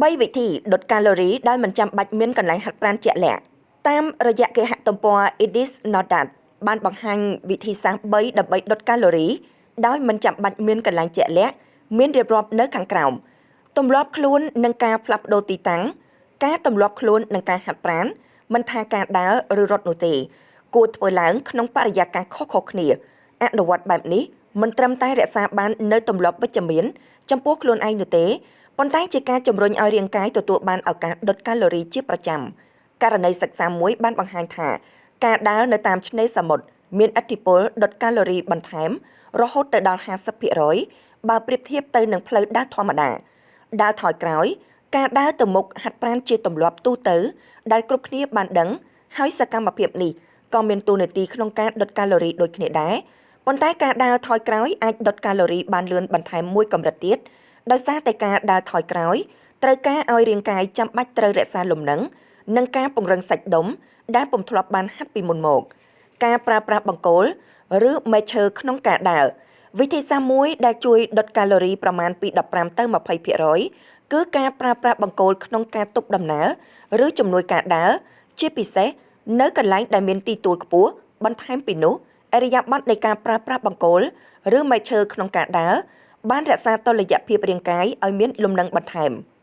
3 វិធីដុតកាឡូរីដោយមិនចាំបាច់មានកន្លែងហាត់ប្រាណជាក់លាក់តាមរយៈគេហទំព័រ It is not that បានបង្ហាញវិធីសាស្ត្រ3ដើម្បីដុតកាឡូរីដោយមិនចាំបាច់មានកន្លែងជាក់លាក់មានរៀបរាប់នៅខាងក្រោមទម្លាប់ខ្លួននឹងការផ្លាស់ប្ដូរទីតាំងការទម្លាប់ខ្លួននឹងការហាត់ប្រាណមិនថាការដើរឬរត់នោះទេគួរធ្វើឡើងក្នុងបរិយាកាសខុសៗគ្នាអនុវត្តបែបនេះមិនត្រឹមតែរក្សាបាននៅទម្លាប់វិជ្ជមានចំពោះខ្លួនឯងនោះទេប៉ុន្តែជាការជំរុញឲ្យរាងកាយទទួលបានឱកាសដុតកាឡូរីជាប្រចាំករណីសិក្សាមួយបានបង្ហាញថាការដើរនៅតាមឆ្នេរសមុទ្រមានឥទ្ធិពលដុតកាឡូរីបន្ថែមរហូតទៅដល់ 50% បើប្រៀបធៀបទៅនឹងផ្លូវដើរធម្មតាដើរថយក្រោយការដើរទៅមុខហាត់ប្រាណជាទម្លាប់ទូទៅដែលគ្រប់គ្នាបានដឹងហើយសកម្មភាពនេះក៏មានតួនាទីក្នុងការដុតកាឡូរីដូចគ្នាដែរប៉ុន្តែការដើរថយក្រោយអាចដុតកាឡូរីបានលឿនបន្ថែមមួយកម្រិតទៀតដោយសារតែការដើរថយក្រោយត្រូវការឲ្យរាងកាយចាំបាច់ត្រូវរក្សាលំនឹងនិងការពង្រឹងសាច់ដុំដែលពុំធ្លាប់បានហាត់ពីមុនមកការប្រើប្រាស់បង្គោលឬមេឈើក្នុងការដើរវិធីសាស្ត្រមួយដែលជួយដុតកាឡូរីប្រមាណពី15ទៅ20%គឺការប្រើប្រាស់បង្គោលក្នុងការទប់ដំណើរឬជំនួយការដើរជាពិសេសនៅកន្លែងដែលមានទីទួលខ្ពស់បន្ថែមពីនោះឥរិយាបថនៃការប្រើប្រាស់បង្គោលឬមេឈើក្នុងការដើរបានរក្សាតុល្យភាពរាងកាយឲ្យមានលំនឹងបន្ថែម។